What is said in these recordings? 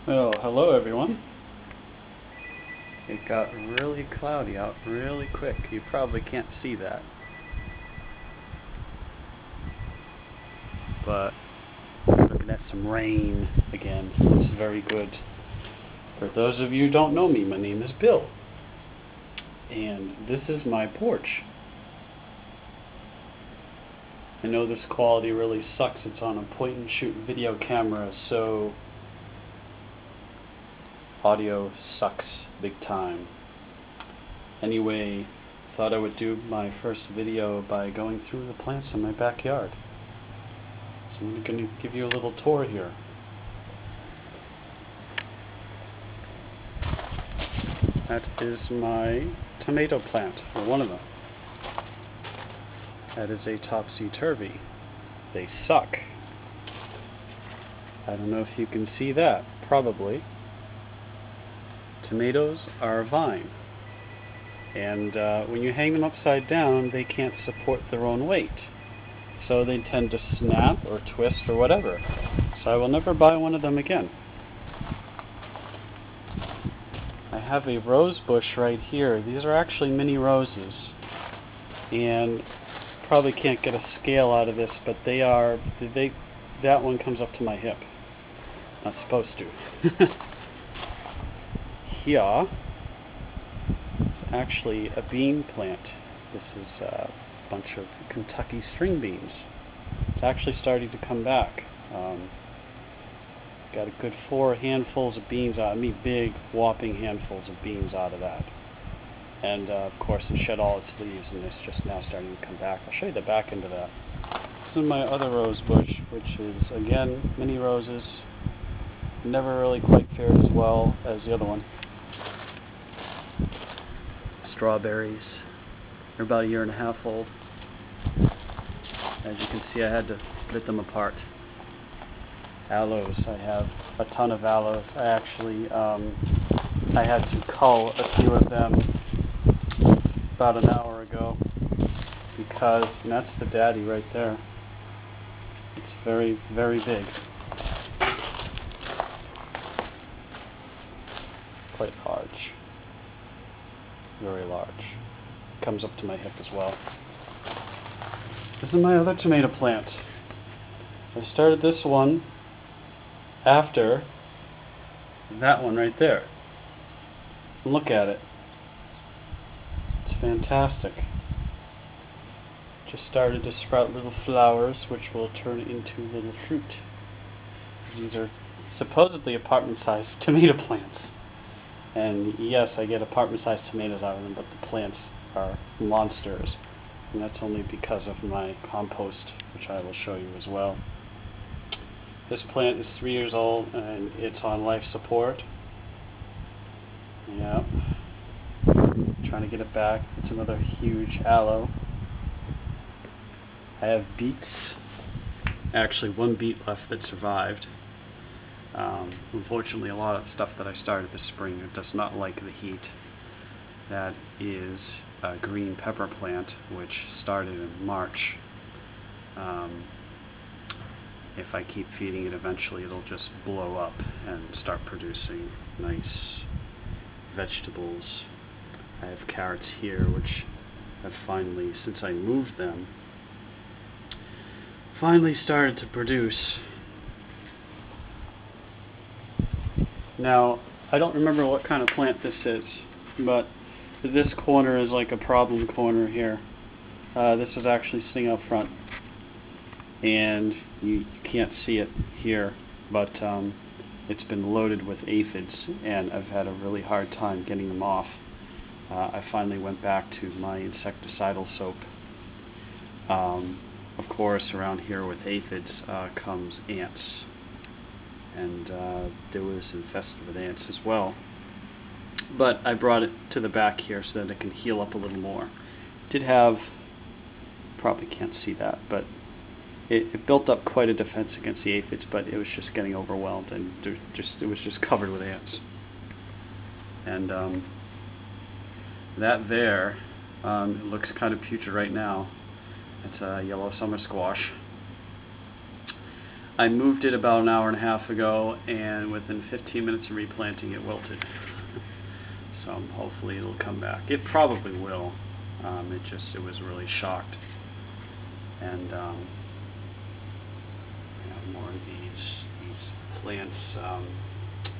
Well, hello everyone. It got really cloudy out really quick. You probably can't see that. But we're looking at some rain again. It's very good. For those of you who don't know me, my name is Bill. And this is my porch. I know this quality really sucks. It's on a point and shoot video camera, so audio sucks big time. Anyway, thought I would do my first video by going through the plants in my backyard. So I'm going to give you a little tour here. That is my tomato plant, or one of them. That is a topsy-turvy. They suck. I don't know if you can see that. Probably. Tomatoes are a vine. And when you hang them upside down, they can't support their own weight. So they tend to snap or twist or whatever. So I will never buy one of them again. I have a rose bush right here. These are actually mini roses. And probably can't get a scale out of this, but that one comes up to my hip. Not supposed to. Here is actually a bean plant. This is a bunch of Kentucky string beans. It's actually starting to come back. Got a good 4 handfuls of beans out. I mean, big whopping handfuls of beans out of that. And of course it shed all its leaves and it's just now starting to come back. I'll show you the back end of that. This is my other rose bush, which is again mini roses. Never really quite fared as well as the other one. Strawberries. They're about 1.5 years old. As you can see, I had to split them apart. Aloes. I have a ton of aloes. I actually I had to cull a few of them about an hour ago because, and that's the daddy right there. It's very, very big. Quite large. Very large. Comes up to my hip as well. This is my other tomato plant. I started this one after that one right there. Look at it. It's fantastic. Just started to sprout little flowers which will turn into little fruit. These are supposedly apartment-sized tomato plants. And yes, I get apartment-sized tomatoes out of them, but the plants are monsters. And that's only because of my compost, which I will show you as well. This plant is 3 years old and it's on life support. Yeah. Trying to get it back. It's another huge aloe. I have beets. Actually, 1 beet left that survived. Unfortunately, a lot of stuff that I started this spring it does not like the heat. That is a green pepper plant, which started in March. If I keep feeding it, eventually it'll just blow up and start producing nice vegetables. I have carrots here, which have finally, since I moved them, finally started to produce. Now, I don't remember what kind of plant this is, but this corner is like a problem corner here. This is actually sitting up front, and you can't see it here, but it's been loaded with aphids, and I've had a really hard time getting them off. I finally went back to my insecticidal soap. Of course, around here with aphids comes ants, and there was infested with ants as well. But I brought it to the back here so that it can heal up a little more. It did have, probably can't see that, but it built up quite a defense against the aphids, but it was just getting overwhelmed, and it was just covered with ants. And that there, it looks kind of putrid right now. It's a yellow summer squash. I moved it about an hour and a half ago, and within 15 minutes of replanting it wilted. So hopefully it'll come back. It probably will. It was really shocked. And more of these plants.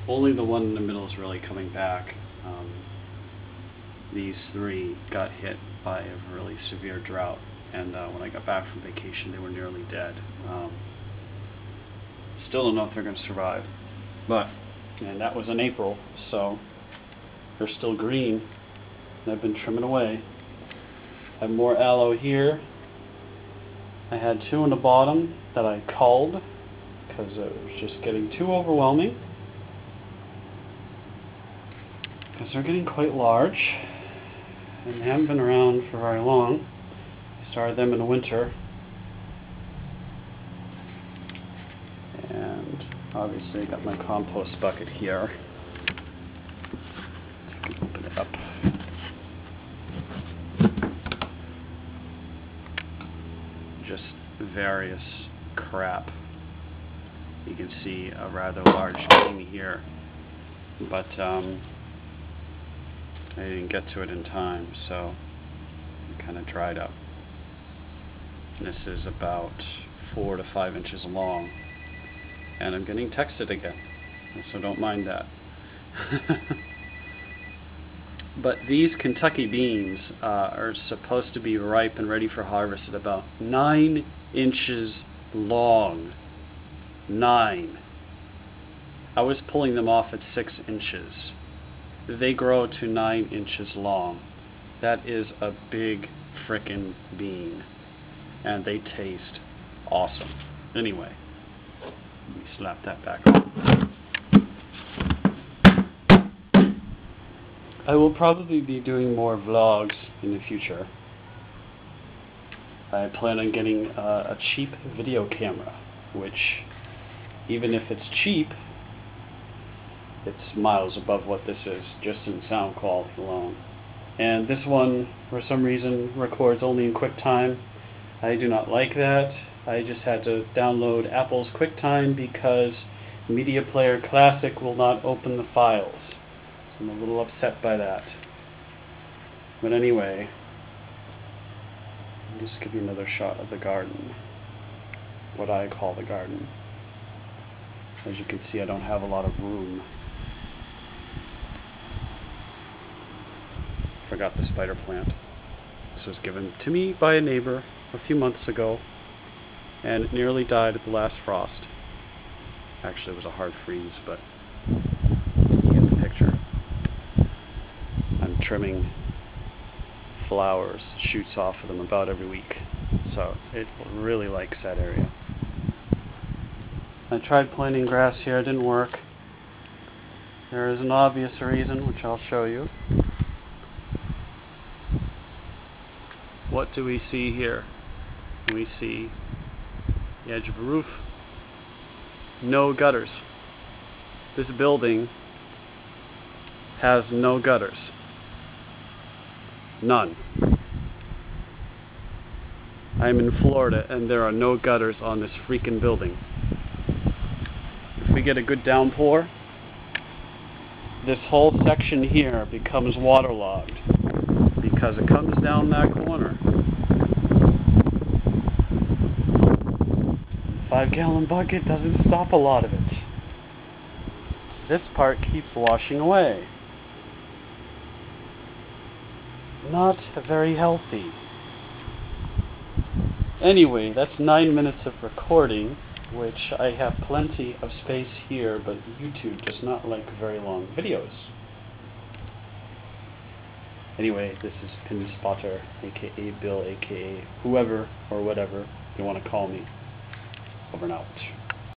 Only the one in the middle is really coming back. These three got hit by a really severe drought, and when I got back from vacation, they were nearly dead. Still don't know if they're going to survive, and that was in April, so they're still green, and I've been trimming away. I have more aloe here. I had two on the bottom that I culled because it was just getting too overwhelming, because they're getting quite large and they haven't been around for very long. I started them in the winter, and obviously I got my compost bucket here. I can open it up. Just various crap. You can see a rather large bean here, but I didn't get to it in time, so it kind of dried up. This is about 4 to 5 inches long, and I'm getting texted again, so don't mind that. But these Kentucky beans are supposed to be ripe and ready for harvest at about 9 inches long. 9. I was pulling them off at 6 inches. They grow to 9 inches long. That is a big frickin' bean. And they taste awesome. Anyway, let me slap that back on. I will probably be doing more vlogs in the future. I plan on getting a cheap video camera, which, even if it's cheap, it's miles above what this is, just in sound quality alone. And this one, for some reason, records only in QuickTime. I do not like that. I just had to download Apple's QuickTime because Media Player Classic will not open the files. So I'm a little upset by that. But anyway, I'll just give you another shot of the garden. What I call the garden. As you can see, I don't have a lot of room. Forgot the spider plant. This was given to me by a neighbor a few months ago, and it nearly died at the last frost. Actually, it was a hard freeze, but you get the picture. I'm trimming flowers, shoots off of them about every week, so it really likes that area. I tried planting grass here, it didn't work. There is an obvious reason, which I'll show you. What do we see here? We see the edge of a roof, no gutters. This building has no gutters. None. I'm in Florida and there are no gutters on this freaking building. If we get a good downpour, this whole section here becomes waterlogged because it comes down that corner. 5-gallon bucket doesn't stop a lot of it. This part keeps washing away. Not very healthy. Anyway, that's 9 minutes of recording, which I have plenty of space here, but YouTube does not like very long videos. Anyway, this is Pin Spotter, aka Bill, aka whoever or whatever you want to call me. Over and out.